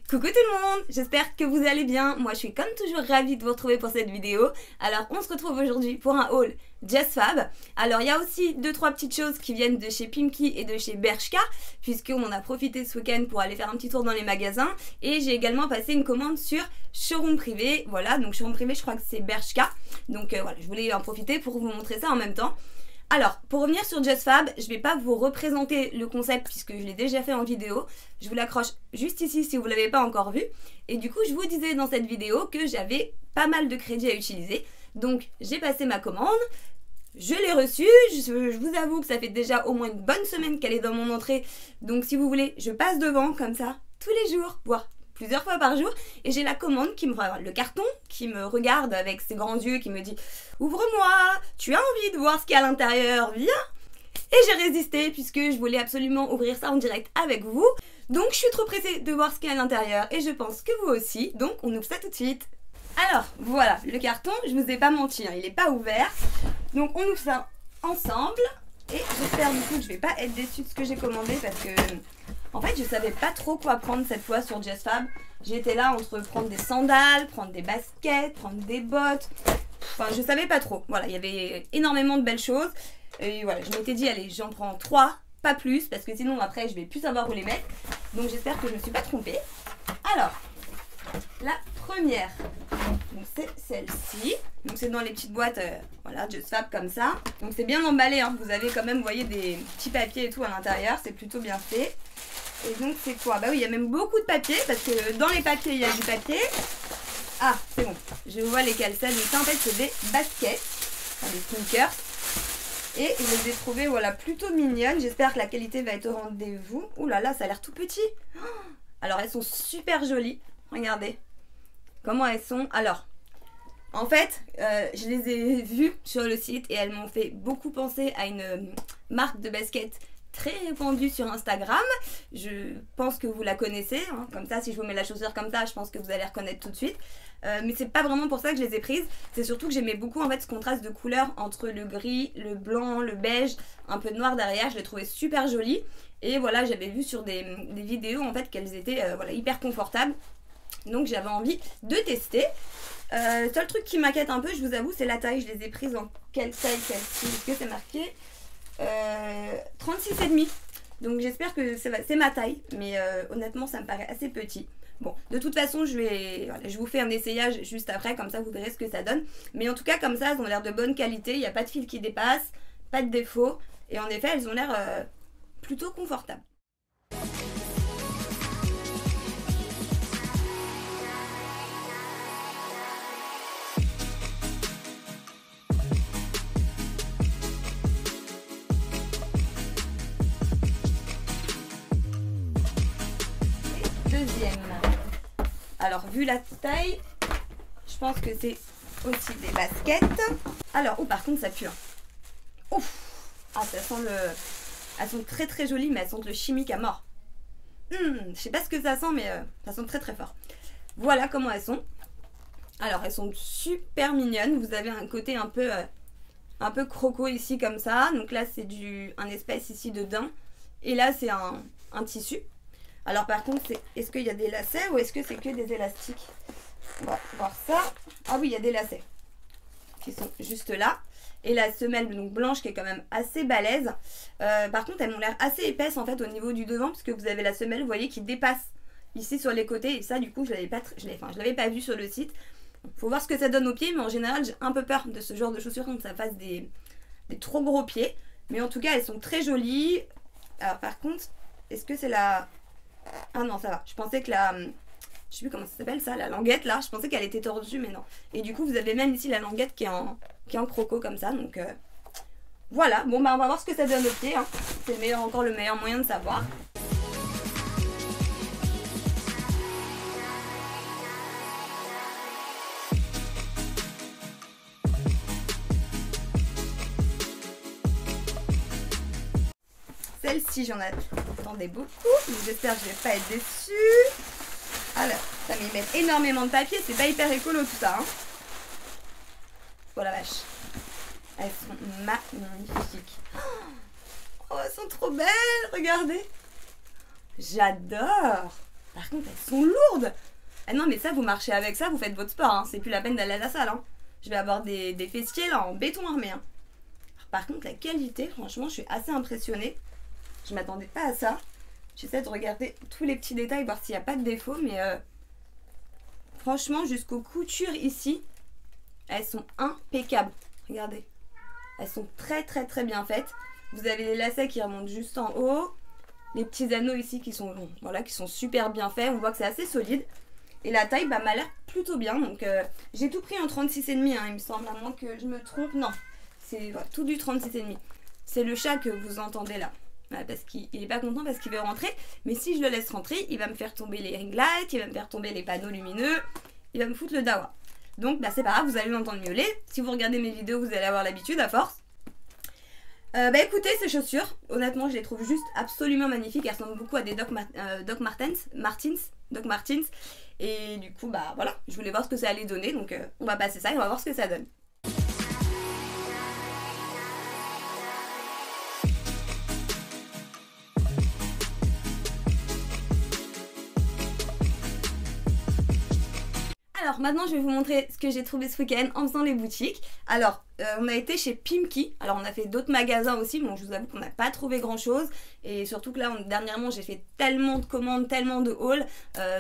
Coucou tout le monde, j'espère que vous allez bien. Moi je suis comme toujours ravie de vous retrouver pour cette vidéo. Alors on se retrouve aujourd'hui pour un haul JustFab. Alors il y a aussi 2-3 petites choses qui viennent de chez Pimkie et de chez Bershka, puisqu'on en a profité ce week-end pour aller faire un petit tour dans les magasins. Et j'ai également passé une commande sur Showroom Privé. Voilà, donc Showroom Privé je crois que c'est Bershka. Donc voilà, je voulais en profiter pour vous montrer ça en même temps. Alors, pour revenir sur JustFab, je ne vais pas vous représenter le concept puisque je l'ai déjà fait en vidéo. Je vous l'accroche juste ici si vous ne l'avez pas encore vu. Et du coup, je vous disais dans cette vidéo que j'avais pas mal de crédits à utiliser. Donc, j'ai passé ma commande, je l'ai reçue. Je vous avoue que ça fait déjà au moins une bonne semaine qu'elle est dans mon entrée. Donc, si vous voulez, je passe devant comme ça tous les jours, voire plusieurs fois par jour, et j'ai la commande qui me regarde, le carton qui me regarde avec ses grands yeux, qui me dit « Ouvre-moi, tu as envie de voir ce qu'il y a à l'intérieur, viens !» Et j'ai résisté puisque je voulais absolument ouvrir ça en direct avec vous. Donc je suis trop pressée de voir ce qu'il y a à l'intérieur et je pense que vous aussi, donc on ouvre ça tout de suite. Alors voilà, le carton, je vous ai pas menti, hein, il n'est pas ouvert. Donc on ouvre ça ensemble et j'espère du coup que je vais pas être déçue de ce que j'ai commandé parce que... En fait, je savais pas trop quoi prendre cette fois sur JustFab. J'étais là entre prendre des sandales, prendre des baskets, prendre des bottes. Enfin, je savais pas trop. Voilà, il y avait énormément de belles choses. Et voilà, je m'étais dit, allez, j'en prends 3, pas plus, parce que sinon après, je vais plus savoir où les mettre. Donc j'espère que je ne me suis pas trompée. Alors, la première, c'est celle-ci. Donc c'est dans les petites boîtes, voilà, JustFab comme ça. Donc c'est bien emballé, hein. Vous avez quand même, vous voyez, des petits papiers et tout à l'intérieur. C'est plutôt bien fait. Et donc c'est quoi? Bah oui, il y a même beaucoup de papier parce que dans les papiers il y a du papier. Ah, c'est bon, je vois lesquels c'est. Donc ça en fait c'est des baskets, enfin, des sneakers. Et je les ai trouvées voilà, plutôt mignonnes. J'espère que la qualité va être au rendez-vous. Ouh là là, ça a l'air tout petit. Alors elles sont super jolies. Regardez comment elles sont. Alors, en fait, je les ai vues sur le site et elles m'ont fait beaucoup penser à une marque de baskets très répandue sur Instagram. Je pense que vous la connaissez, hein. Comme ça, si je vous mets la chaussure comme ça, je pense que vous allez reconnaître tout de suite. Mais c'est pas vraiment pour ça que je les ai prises. C'est surtout que j'aimais beaucoup en fait ce contraste de couleurs entre le gris, le blanc, le beige, un peu de noir derrière. Je les trouvais super jolies. Et voilà, j'avais vu sur des vidéos en fait qu'elles étaient voilà, hyper confortables. Donc j'avais envie de tester. Seul truc qui m'inquiète un peu, je vous avoue, c'est la taille. Je les ai prises en quelle taille celle-ci? Est-ce que c'est marqué 36,5. Donc j'espère que c'est ma taille, mais honnêtement ça me paraît assez petit. Bon, de toute façon je vous fais un essayage juste après, comme ça vous verrez ce que ça donne. Mais en tout cas comme ça elles ont l'air de bonne qualité, il n'y a pas de fil qui dépasse, pas de défaut. Et en effet elles ont l'air plutôt confortables. Deuxième. Alors vu la taille, je pense que c'est aussi des baskets. Alors, oh par contre ça pue. Ouf. Ah ça sent le... Elles sont très très jolies mais elles sentent le chimique à mort. Je sais pas ce que ça sent mais ça sent très très fort. Voilà comment elles sont. Alors elles sont super mignonnes. Vous avez un côté un peu croco ici comme ça. Donc là c'est un espèce ici de daim. Et là c'est un tissu. Alors par contre, est-ce qu'il y a des lacets ou est-ce que c'est que des élastiques? On va voir ça. Ah oui, il y a des lacets qui sont juste là. Et la semelle donc blanche qui est quand même assez balèze. Par contre, elles m'ont l'air assez épaisses en fait au niveau du devant, puisque vous avez la semelle, vous voyez, qui dépasse ici sur les côtés. Et ça, du coup, je l'avais pas vu sur le site. Faut voir ce que ça donne aux pieds, mais en général, j'ai un peu peur de ce genre de chaussures quand ça fasse des trop gros pieds. Mais en tout cas, elles sont très jolies. Alors par contre, est-ce que c'est la... Ah non, ça va. Je pensais que la... Je sais plus comment ça s'appelle ça, la languette là. Je pensais qu'elle était tordue, mais non. Et du coup, vous avez même ici la languette qui est en croco comme ça. Donc voilà. Bon, bah on va voir ce que ça donne au pied. Hein. C'est encore le meilleur moyen de savoir. Celle-ci, j'en attendais beaucoup. J'espère que je vais pas être déçue. Alors, ça m'y met énormément de papier. C'est pas hyper écolo tout ça. Hein. Oh la vache. Elles sont magnifiques. Oh, elles sont trop belles. Regardez. J'adore. Par contre, elles sont lourdes. Ah non, mais ça, vous marchez avec ça, vous faites votre sport, hein. C'est plus la peine d'aller à la salle, hein. Je vais avoir des fessiers là en béton armé, hein. Par contre, la qualité, franchement, je suis assez impressionnée. Je m'attendais pas à ça. J'essaie de regarder tous les petits détails, voir s'il n'y a pas de défaut, mais franchement, jusqu'aux coutures ici, elles sont impeccables. Regardez. Elles sont très bien faites. Vous avez les lacets qui remontent juste en haut. Les petits anneaux ici qui sont, voilà, qui sont super bien faits. On voit que c'est assez solide. Et la taille m'a l'air plutôt bien. Donc j'ai tout pris en 36,5, hein, il me semble, à moins que je me trompe. Non, c'est voilà, tout du 36,5. C'est le chat que vous entendez là. Voilà, parce qu'il n'est pas content parce qu'il veut rentrer. Mais si je le laisse rentrer, il va me faire tomber les ring lights, il va me faire tomber les panneaux lumineux. Il va me foutre le dawa. Donc bah, c'est pas grave, vous allez l'entendre miauler. Si vous regardez mes vidéos, vous allez avoir l'habitude à force. Bah écoutez, ces chaussures, honnêtement, je les trouve juste absolument magnifiques. Elles ressemblent beaucoup à des Doc Martens. Et du coup, bah voilà, je voulais voir ce que ça allait donner. Donc on va passer ça et on va voir ce que ça donne. Alors maintenant je vais vous montrer ce que j'ai trouvé ce week-end en faisant les boutiques. Alors on a été chez Pimki, alors on a fait d'autres magasins aussi, bon je vous avoue qu'on n'a pas trouvé grand chose. Et surtout que là dernièrement j'ai fait tellement de commandes, tellement de hauls,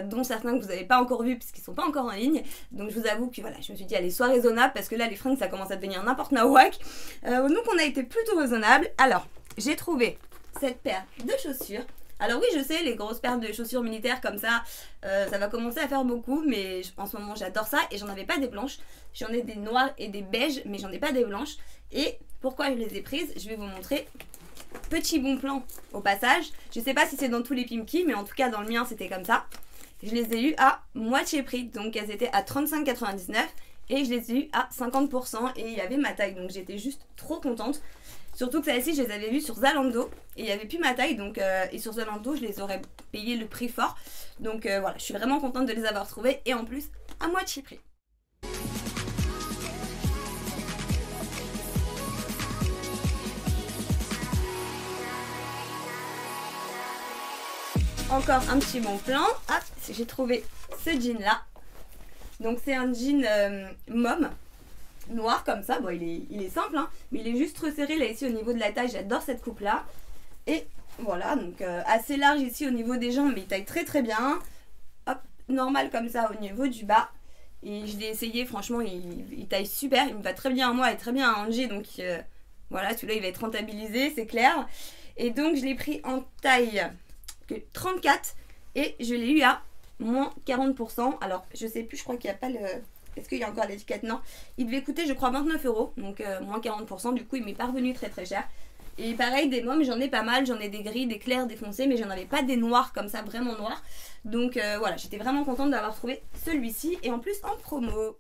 dont certains que vous n'avez pas encore vus puisqu'ils sont pas encore en ligne. Donc je vous avoue que voilà, je me suis dit allez sois raisonnable parce que là les fringues ça commence à devenir n'importe nawak. Donc on a été plutôt raisonnable. Alors j'ai trouvé cette paire de chaussures. Alors oui, je sais, les grosses paires de chaussures militaires comme ça, ça va commencer à faire beaucoup, mais en ce moment j'adore ça et j'en avais pas des blanches. J'en ai des noires et des beiges, mais j'en ai pas des blanches. Et pourquoi je les ai prises, je vais vous montrer. Petit bon plan au passage. Je sais pas si c'est dans tous les Pimki, mais en tout cas dans le mien c'était comme ça. Je les ai eues à moitié prix, donc elles étaient à 35,99 et je les ai eues à 50% et il y avait ma taille, donc j'étais juste trop contente. Surtout que celles-ci, je les avais vues sur Zalando et il n'y avait plus ma taille. Donc, et sur Zalando, je les aurais payé le prix fort. Donc voilà, je suis vraiment contente de les avoir trouvées et en plus à moitié prix. Encore un petit bon plan. Hop, j'ai trouvé ce jean là. Donc c'est un jean mauve. Noir comme ça, bon il est simple hein, mais il est juste resserré là ici au niveau de la taille, j'adore cette coupe là. Et voilà, donc assez large ici au niveau des jambes mais il taille très bien. Hop, normal comme ça au niveau du bas. Et je l'ai essayé, franchement il taille super, il me va très bien à moi et très bien à Angie. Donc voilà, celui-là il va être rentabilisé, c'est clair. Et donc je l'ai pris en taille 34 et je l'ai eu à moins 40%. Alors je sais plus, je crois qu'il n'y a pas le... Est-ce qu'il y a encore l'étiquette? Non. Il devait coûter je crois 29 €, donc moins 40%, du coup il m'est pas revenu très cher. Et pareil, des mômes, j'en ai pas mal, j'en ai des gris, des clairs, des foncés, mais j'en avais pas des noirs comme ça, vraiment noirs. Donc voilà, j'étais vraiment contente d'avoir trouvé celui-ci, et en plus en promo.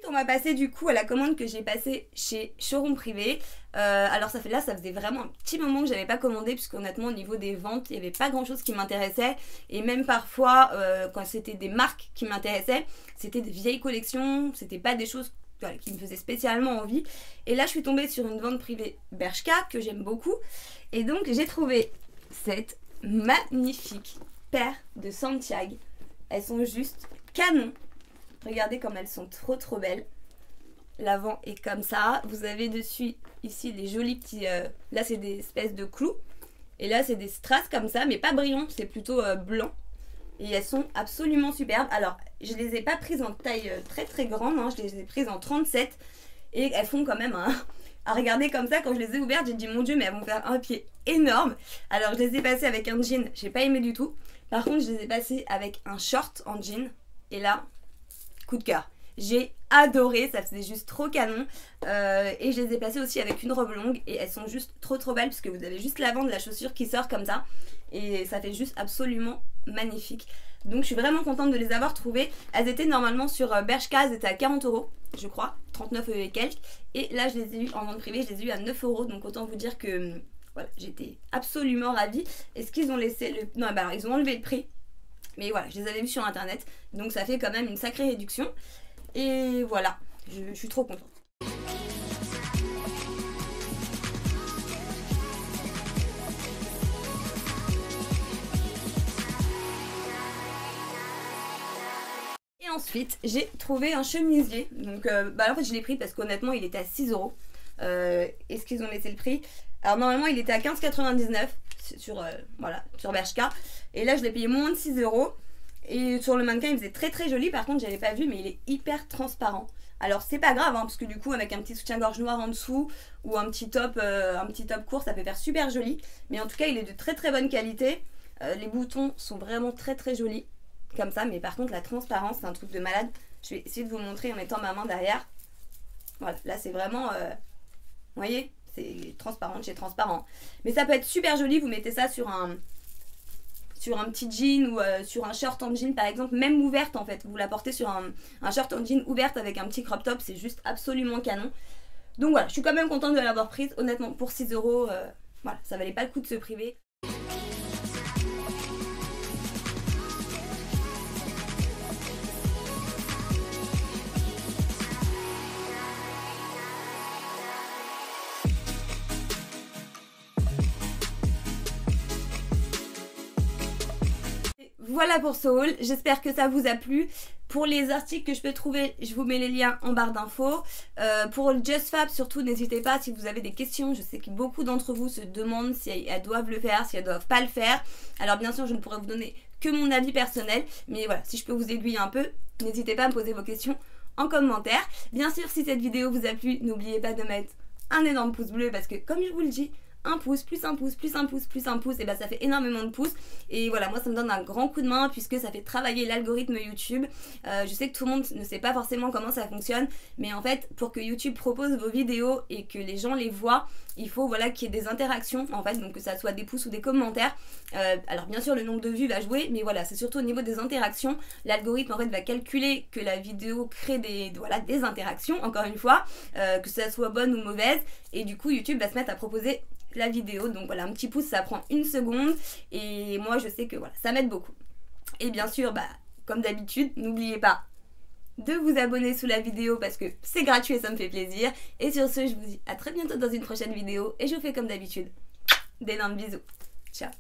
On va passer du coup à la commande que j'ai passée chez Showroom Privé. Alors ça faisait vraiment un petit moment que j'avais pas commandé, puisque honnêtement au niveau des ventes il n'y avait pas grand chose qui m'intéressait. Et même parfois quand c'était des marques qui m'intéressaient, c'était des vieilles collections, c'était pas des choses voilà, qui me faisaient spécialement envie. Et là je suis tombée sur une vente privée Bershka que j'aime beaucoup. Et donc j'ai trouvé cette magnifique paire de Santiago. Elles sont juste canon. Regardez comme elles sont trop belles. L'avant est comme ça. Vous avez dessus ici des jolis petits... là c'est des espèces de clous. Et là c'est des strass comme ça, mais pas brillants, c'est plutôt blanc. Et elles sont absolument superbes. Alors je les ai pas prises en taille très grande, hein. Je les ai prises en 37. Et elles font quand même un... À regarder comme ça, quand je les ai ouvertes, j'ai dit mon dieu mais elles vont faire un pied énorme. Alors je les ai passées avec un jean, j'ai pas aimé du tout. Par contre je les ai passées avec un short en jean. Et là... coup de cœur, j'ai adoré, ça faisait juste trop canon. Et je les ai passées aussi avec une robe longue et elles sont juste trop belles puisque vous avez juste l'avant de la chaussure qui sort comme ça et ça fait juste absolument magnifique. Donc je suis vraiment contente de les avoir trouvées. Elles étaient normalement sur Bershka, elles étaient à 40 €, je crois, 39 € et quelques. Et là je les ai eues en vente privée, je les ai eues à 9 €, donc autant vous dire que voilà, j'étais absolument ravie. Est-ce qu'ils ont laissé le... Non, bah alors ils ont enlevé le prix. Mais voilà, je les avais vus sur internet, donc ça fait quand même une sacrée réduction. Et voilà, je suis trop contente. Et ensuite, j'ai trouvé un chemisier. Donc, en fait, je l'ai pris parce qu'honnêtement, il était à 6 €. Est-ce qu'ils ont laissé le prix? Alors, normalement, il était à 15,99 € sur Bershka. Et là, je l'ai payé moins de 6 €. Et sur le mannequin, il faisait très très joli. Par contre, j'avais pas vu, mais il est hyper transparent. Alors, c'est pas grave, hein, parce que du coup, avec un petit soutien-gorge noir en dessous ou un petit top court, ça peut faire super joli. Mais en tout cas, il est de très très bonne qualité. Les boutons sont vraiment très très jolis. Comme ça, mais par contre la transparence c'est un truc de malade. Je vais essayer de vous le montrer en mettant ma main derrière. Voilà, là c'est vraiment vous voyez, c'est transparent de chez transparent, mais ça peut être super joli. Vous mettez ça sur un petit jean ou sur un short en jean par exemple, même ouverte en fait. Vous la portez sur un short en jean ouverte avec un petit crop top, c'est juste absolument canon. Donc voilà, je suis quand même contente de l'avoir prise. Honnêtement, pour 6 €, voilà, ça valait pas le coup de se priver. Voilà pour ce haul, j'espère que ça vous a plu. Pour les articles que je peux trouver, je vous mets les liens en barre d'infos. Pour le Just Fab, surtout, n'hésitez pas si vous avez des questions. Je sais que beaucoup d'entre vous se demandent si elles doivent le faire, si elles doivent pas le faire. Alors bien sûr, je ne pourrais vous donner que mon avis personnel. Mais voilà, si je peux vous aiguiller un peu, n'hésitez pas à me poser vos questions en commentaire. Bien sûr, si cette vidéo vous a plu, n'oubliez pas de mettre un énorme pouce bleu parce que comme je vous le dis, un pouce, plus un pouce, plus un pouce, plus un pouce, et bah ça fait énormément de pouces. Et voilà, moi ça me donne un grand coup de main puisque ça fait travailler l'algorithme YouTube. Je sais que tout le monde ne sait pas forcément comment ça fonctionne, mais en fait pour que YouTube propose vos vidéos et que les gens les voient, il faut voilà qu'il y ait des interactions en fait, donc que ça soit des pouces ou des commentaires. Alors bien sûr le nombre de vues va jouer, mais voilà, c'est surtout au niveau des interactions. L'algorithme en fait va calculer que la vidéo crée des interactions, encore une fois, que ça soit bonne ou mauvaise, et du coup YouTube va se mettre à proposer la vidéo. Donc voilà, un petit pouce ça prend 1 seconde et moi je sais que voilà, ça m'aide beaucoup. Et bien sûr, comme d'habitude, n'oubliez pas de vous abonner sous la vidéo parce que c'est gratuit et ça me fait plaisir. Et sur ce, je vous dis à très bientôt dans une prochaine vidéo et je vous fais comme d'habitude d'énormes bisous. Ciao.